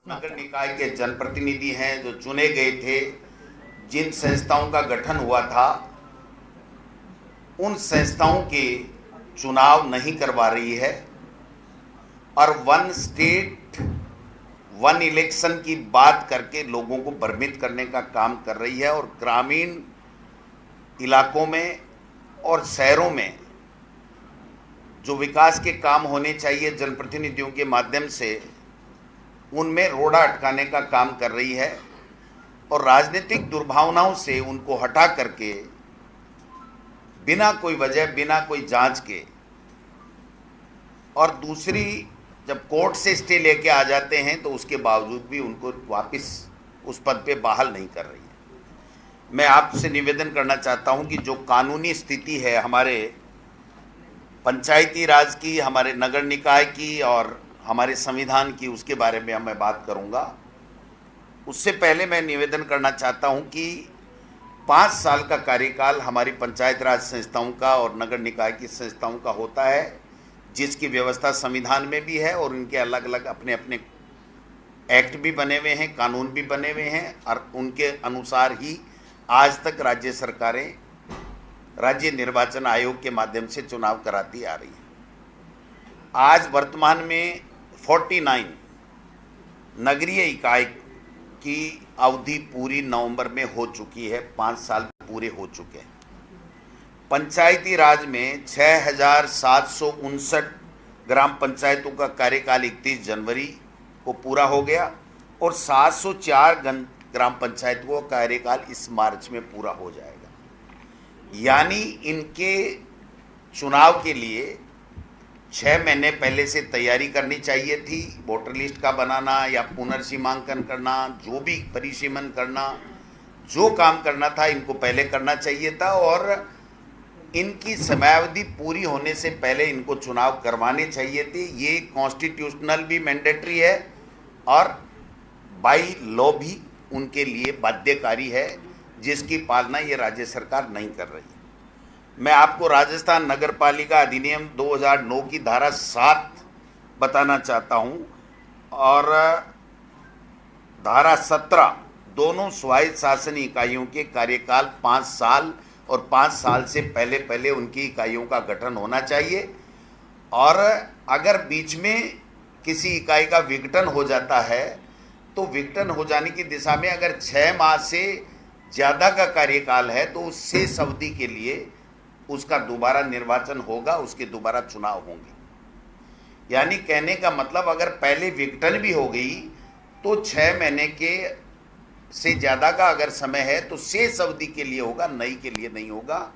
नगर निकाय के जनप्रतिनिधि हैं जो चुने गए थे, जिन संस्थाओं का गठन हुआ था, उन संस्थाओं के चुनाव नहीं करवा रही है और वन स्टेट वन इलेक्शन की बात करके लोगों को भ्रमित करने का काम कर रही है और ग्रामीण इलाकों में और शहरों में जो विकास के काम होने चाहिए जनप्रतिनिधियों के माध्यम से, उनमें रोड़ा अटकाने का काम कर रही है और राजनीतिक दुर्भावनाओं से उनको हटा करके बिना कोई वजह, बिना कोई जांच के, और दूसरी जब कोर्ट से स्टे लेके आ जाते हैं तो उसके बावजूद भी उनको वापस उस पद पे बहाल नहीं कर रही है। मैं आपसे निवेदन करना चाहता हूं कि जो कानूनी स्थिति है हमारे पंचायती राज की, हमारे नगर निकाय की और हमारे संविधान की, उसके बारे में मैं बात करूंगा। उससे पहले मैं निवेदन करना चाहता हूं कि 5 साल का कार्यकाल हमारी पंचायत राज संस्थाओं का और नगर निकाय की संस्थाओं का होता है, जिसकी व्यवस्था संविधान में भी है और इनके अलग अलग अपने अपने एक्ट भी बने हुए हैं, कानून भी बने हुए हैं और उनके अनुसार ही आज तक राज्य सरकारें राज्य निर्वाचन आयोग के माध्यम से चुनाव कराती आ रही है। आज वर्तमान में 49 नगरीय इकाई की अवधि पूरी नवंबर में हो चुकी है, 5 साल पूरे हो चुके हैं। पंचायती राज में 6,759 ग्राम पंचायतों का कार्यकाल 31 जनवरी को पूरा हो गया और 704 ग्राम पंचायतों का कार्यकाल इस मार्च में पूरा हो जाएगा। यानी इनके चुनाव के लिए 6 महीने पहले से तैयारी करनी चाहिए थी। वोटर लिस्ट का बनाना या पुनर्सीमांकन करना, जो भी परिसीमन करना, जो काम करना था इनको पहले करना चाहिए था और इनकी समयावधि पूरी होने से पहले इनको चुनाव करवाने चाहिए थे। ये कॉन्स्टिट्यूशनल भी मैंडेटरी है और बाई लॉ भी उनके लिए बाध्यकारी है, जिसकी पालना ये राज्य सरकार नहीं कर रही है। मैं आपको राजस्थान नगरपालिका अधिनियम 2009 की धारा 7 बताना चाहता हूं और धारा 17 दोनों स्वायत्त शासन इकाइयों के कार्यकाल 5 साल और 5 साल से पहले पहले उनकी इकाइयों का गठन होना चाहिए और अगर बीच में किसी इकाई का विघटन हो जाता है तो विघटन हो जाने की दिशा में अगर 6 माह से ज़्यादा का कार्यकाल है तो उस शेष अवधि के लिए उसका दोबारा निर्वाचन होगा, उसके दोबारा चुनाव होंगे। यानी कहने का मतलब अगर पहले विघटन भी हो गई तो 6 महीने के से ज़्यादा का अगर समय है तो शेष अवधि के लिए होगा, नई के लिए नहीं होगा।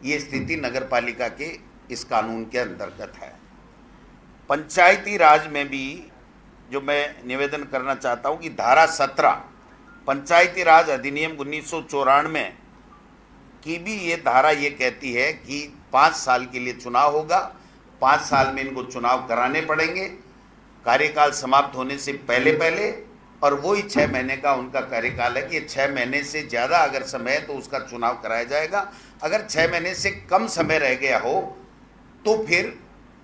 ये स्थिति नगरपालिका के इस कानून के अंतर्गत है। पंचायती राज में भी जो मैं निवेदन करना चाहता हूँ कि धारा 17 पंचायती राज अधिनियम 1994 की भी ये धारा ये कहती है कि 5 साल के लिए चुनाव होगा, 5 साल में इनको चुनाव कराने पड़ेंगे कार्यकाल समाप्त होने से पहले पहले, और वही 6 महीने का उनका कार्यकाल है कि 6 महीने से ज़्यादा अगर समय है तो उसका चुनाव कराया जाएगा। अगर 6 महीने से कम समय रह गया हो तो फिर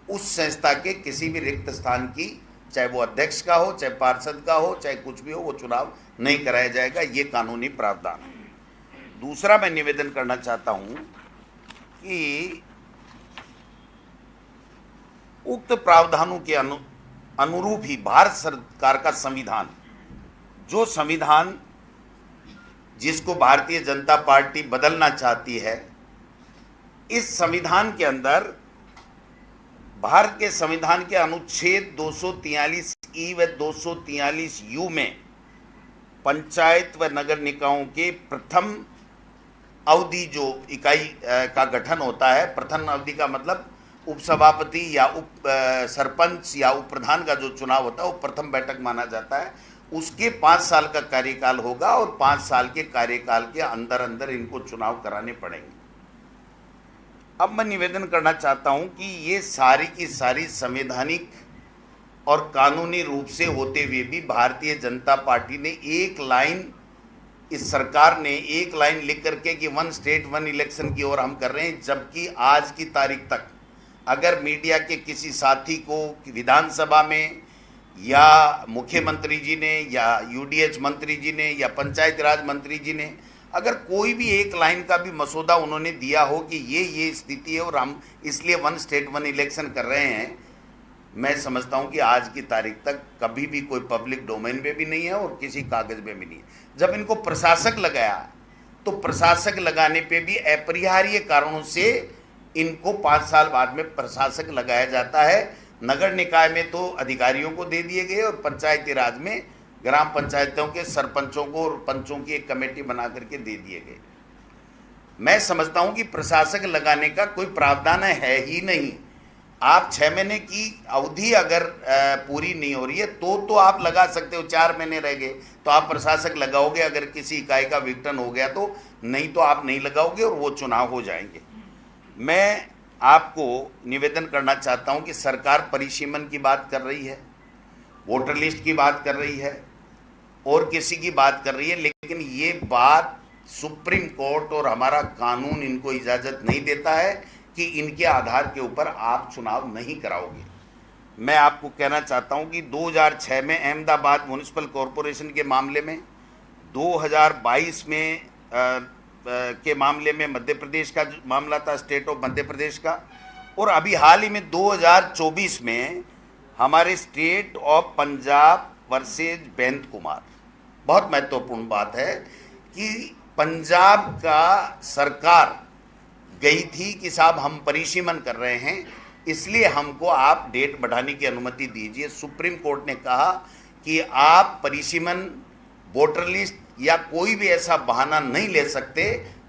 उस संस्था के किसी भी रिक्त स्थान की, चाहे वो अध्यक्ष का हो, चाहे पार्षद का हो, चाहे कुछ भी हो, वो चुनाव नहीं कराया जाएगा। ये कानूनी प्रावधान है। दूसरा मैं निवेदन करना चाहता हूं कि उक्त प्रावधानों के अनुरूप ही भारत सरकार का संविधान, जो संविधान जिसको भारतीय जनता पार्टी बदलना चाहती है, इस संविधान के अंदर भारत के संविधान के अनुच्छेद 243 ई व 243 यू में पंचायत व नगर निकायों के प्रथम अवधि जो इकाई का गठन होता है, प्रथम अवधि का मतलब उपसभापति या उप सरपंच या उप प्रधान का जो चुनाव होता है वो प्रथम बैठक माना जाता है। उसके 5 साल का कार्यकाल होगा और 5 साल के कार्यकाल के अंदर अंदर इनको चुनाव कराने पड़ेंगे। अब मैं निवेदन करना चाहता हूं कि ये सारी की सारी संवैधानिक और कानूनी रूप से होते हुए भी भारतीय जनता पार्टी ने एक लाइन, इस सरकार ने एक लाइन लिख करके कि 1 स्टेट 1 इलेक्शन की ओर हम कर रहे हैं, जबकि आज की तारीख तक अगर मीडिया के किसी साथी को विधानसभा में या मुख्यमंत्री जी ने या यूडीएच मंत्री जी ने या पंचायत राज मंत्री जी ने अगर कोई भी एक लाइन का भी मसौदा उन्होंने दिया हो कि ये स्थिति है और हम इसलिए वन स्टेट वन इलेक्शन कर रहे हैं, मैं समझता हूं कि आज की तारीख तक कभी भी कोई पब्लिक डोमेन में भी नहीं है और किसी कागज में भी नहीं है। जब इनको प्रशासक लगाया तो प्रशासक लगाने पे भी अपरिहार्य कारणों से इनको 5 साल बाद में प्रशासक लगाया जाता है। नगर निकाय में तो अधिकारियों को दे दिए गए और पंचायती राज में ग्राम पंचायतों के सरपंचों को और पंचों की एक कमेटी बना करके दे दिए गए। मैं समझता हूं कि प्रशासक लगाने का कोई प्रावधान है ही नहीं। आप 6 महीने की अवधि अगर पूरी नहीं हो रही है तो आप लगा सकते हो। 4 महीने रह गए तो आप प्रशासक लगाओगे अगर किसी इकाई का विघटन हो गया तो, नहीं तो आप नहीं लगाओगे और वो चुनाव हो जाएंगे। मैं आपको निवेदन करना चाहता हूं कि सरकार परिसीमन की बात कर रही है, वोटर लिस्ट की बात कर रही है और किसी की बात कर रही है, लेकिन ये बात सुप्रीम कोर्ट और हमारा कानून इनको इजाज़त नहीं देता है कि इनके आधार के ऊपर आप चुनाव नहीं कराओगे। मैं आपको कहना चाहता हूं कि 2006 में अहमदाबाद म्युनिसिपल कॉरपोरेशन के मामले में, 2022 में के मामले में मध्य प्रदेश का मामला था, स्टेट ऑफ मध्य प्रदेश का, और अभी हाल ही में 2024 में हमारे स्टेट ऑफ पंजाब वर्सेज बेंत कुमार। बहुत महत्वपूर्ण बात है कि पंजाब का सरकार गई थी कि साहब हम परिसीमन कर रहे हैं, इसलिए हमको आप डेट बढ़ाने की अनुमति दीजिए। सुप्रीम कोर्ट ने कहा कि आप परिसीमन, वोटर लिस्ट या कोई भी ऐसा बहाना नहीं ले सकते,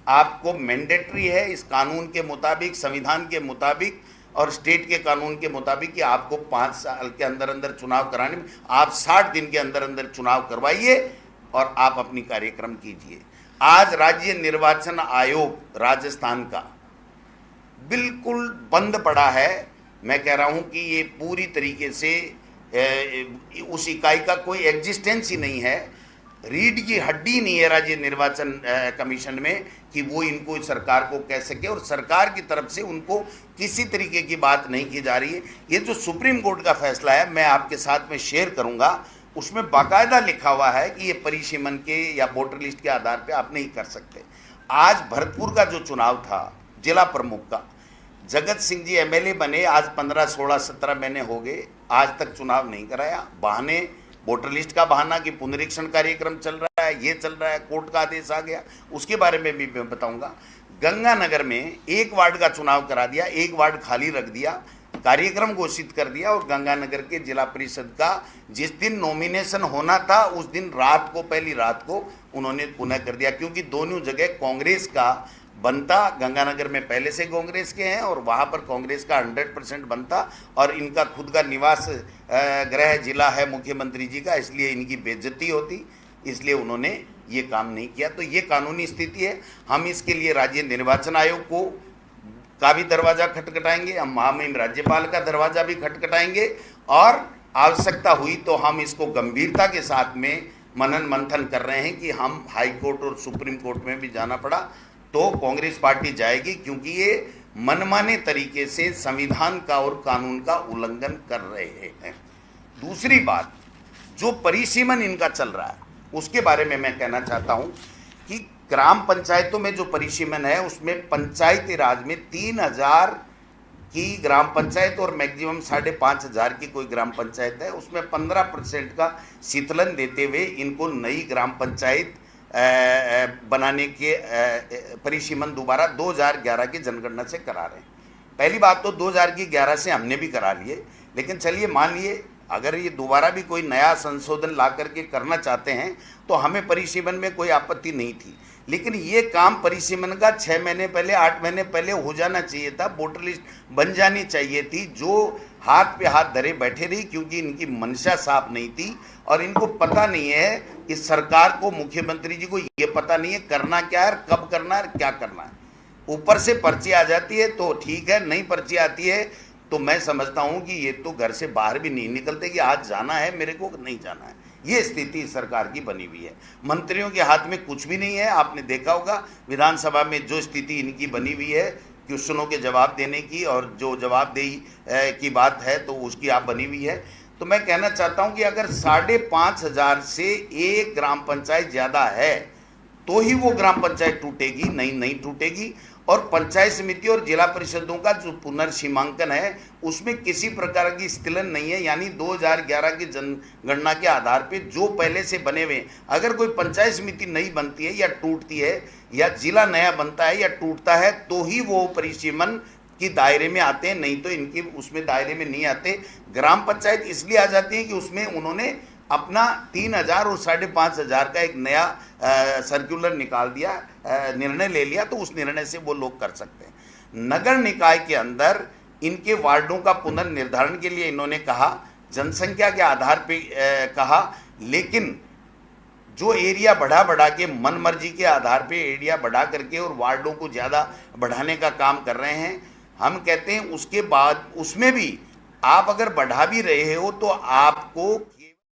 आपको मैंडेटरी है इस कानून के मुताबिक, संविधान के मुताबिक और स्टेट के कानून के मुताबिक कि आपको 5 साल के अंदर अंदर चुनाव कराने में, आप 60 दिन के अंदर अंदर चुनाव करवाइए और आप अपनी कार्यक्रम कीजिए। आज राज्य निर्वाचन आयोग राजस्थान का बिल्कुल बंद पड़ा है। मैं कह रहा हूं कि ये पूरी तरीके से उस इकाई का कोई एग्जिस्टेंस ही नहीं है, रीढ़ की हड्डी नहीं है राज्य निर्वाचन कमीशन में कि वो इनको सरकार को कह सके, और सरकार की तरफ से उनको किसी तरीके की बात नहीं की जा रही है। ये जो सुप्रीम कोर्ट का फैसला है मैं आपके साथ में शेयर करूंगा, उसमें बाकायदा लिखा हुआ है कि ये परिसीमन के या वोटर लिस्ट के आधार पे आप नहीं कर सकते। आज भरतपुर का जो चुनाव था जिला प्रमुख का, जगत सिंह जी एमएलए बने, आज 15, 16, 17 महीने हो गए, आज तक चुनाव नहीं कराया। बहाने, वोटर लिस्ट का बहाना कि पुनरीक्षण कार्यक्रम चल रहा है, ये चल रहा है, कोर्ट का आदेश आ गया, उसके बारे में भी मैं बताऊंगा। गंगानगर में 1 वार्ड का चुनाव करा दिया, 1 वार्ड खाली रख दिया, कार्यक्रम घोषित कर दिया, और गंगानगर के जिला परिषद का जिस दिन नॉमिनेशन होना था उस दिन रात को, पहली रात को उन्होंने पुनः कर दिया, क्योंकि दोनों जगह कांग्रेस का बनता। गंगानगर में पहले से कांग्रेस के हैं और वहाँ पर कांग्रेस का 100% बनता, और इनका खुद का निवास गृह जिला है मुख्यमंत्री जी का, इसलिए इनकी बेइज्जती होती, इसलिए उन्होंने ये काम नहीं किया। तो ये कानूनी स्थिति है। हम इसके लिए राज्य निर्वाचन आयोग का भी दरवाजा खटखटाएंगे, हम महामहिम राज्यपाल का दरवाजा भी खटखटाएंगे, और आवश्यकता हुई तो हम इसको गंभीरता के साथ में मनन मंथन कर रहे हैं कि हम हाई कोर्ट और सुप्रीम कोर्ट में भी जाना पड़ा तो कांग्रेस पार्टी जाएगी, क्योंकि ये मनमाने तरीके से संविधान का और कानून का उल्लंघन कर रहे हैं। दूसरी बात, जो परिसीमन इनका चल रहा है उसके बारे में मैं कहना चाहता हूं कि ग्राम पंचायतों में जो परिसीमन है उसमें पंचायती राज में 3000 की ग्राम पंचायत और मैक्सिमम 5500 की कोई ग्राम पंचायत है, उसमें 15% का शीतलन देते हुए इनको नई ग्राम पंचायत बनाने के परिसीमन दोबारा 2011 की जनगणना से करा रहे हैं। पहली बात तो 2011 से हमने भी करा लिए, लेकिन चलिए मान लिए अगर ये दोबारा भी कोई नया संशोधन ला करके करना चाहते हैं तो हमें परिसीमन में कोई आपत्ति नहीं थी, लेकिन ये काम परिसीमन का 6 महीने पहले, 8 महीने पहले हो जाना चाहिए था। वोटर लिस्ट बन जानी चाहिए थी, जो हाथ पे हाथ धरे बैठे रही, क्योंकि इनकी मंशा साफ नहीं थी और इनको पता नहीं है, इस सरकार को, मुख्यमंत्री जी को ये पता नहीं है करना क्या है, कब करना है, क्या करना है। ऊपर से पर्ची आ जाती है तो ठीक है, नहीं पर्ची आती है तो मैं समझता हूं कि ये तो घर से बाहर भी नहीं निकलते कि आज जाना है मेरे को, नहीं जाना है। ये स्थिति सरकार की बनी हुई है। मंत्रियों के हाथ में कुछ भी नहीं है। आपने देखा होगा विधानसभा में जो स्थिति इनकी बनी हुई है क्वेश्चनों के जवाब देने की, और जो जवाबदेही की बात है तो उसकी आप बनी हुई है। तो मैं कहना चाहता हूं कि अगर 5,500 से एक ग्राम पंचायत ज्यादा है तो ही वो ग्राम पंचायत टूटेगी, नहीं टूटेगी। और पंचायत समिति और जिला परिषदों का जो पुनर्सीमांकन है उसमें किसी प्रकार की स्खलन नहीं है। यानी 2011 की जनगणना के आधार पे जो पहले से बने हुए, अगर कोई पंचायत समिति नई बनती है या टूटती है या जिला नया बनता है या टूटता है तो ही वो परिसीमन की दायरे में आते हैं, नहीं तो इनके उसमें दायरे में नहीं आते। ग्राम पंचायत इसलिए आ जाती है कि उसमें उन्होंने अपना 3,000 और 5,500 का एक नया सर्कुलर निकाल दिया, निर्णय ले लिया, तो उस निर्णय से वो लोग कर सकते हैं। नगर निकाय के अंदर इनके वार्डों का पुनर्निर्धारण के लिए इन्होंने कहा, जनसंख्या के आधार पे कहा, लेकिन जो एरिया बढ़ा के मन मर्जी के आधार पे एरिया बढ़ा करके और वार्डों को ज़्यादा बढ़ाने का काम कर रहे हैं। हम कहते हैं उसके बाद उसमें भी आप अगर बढ़ा भी रहे हो तो आपको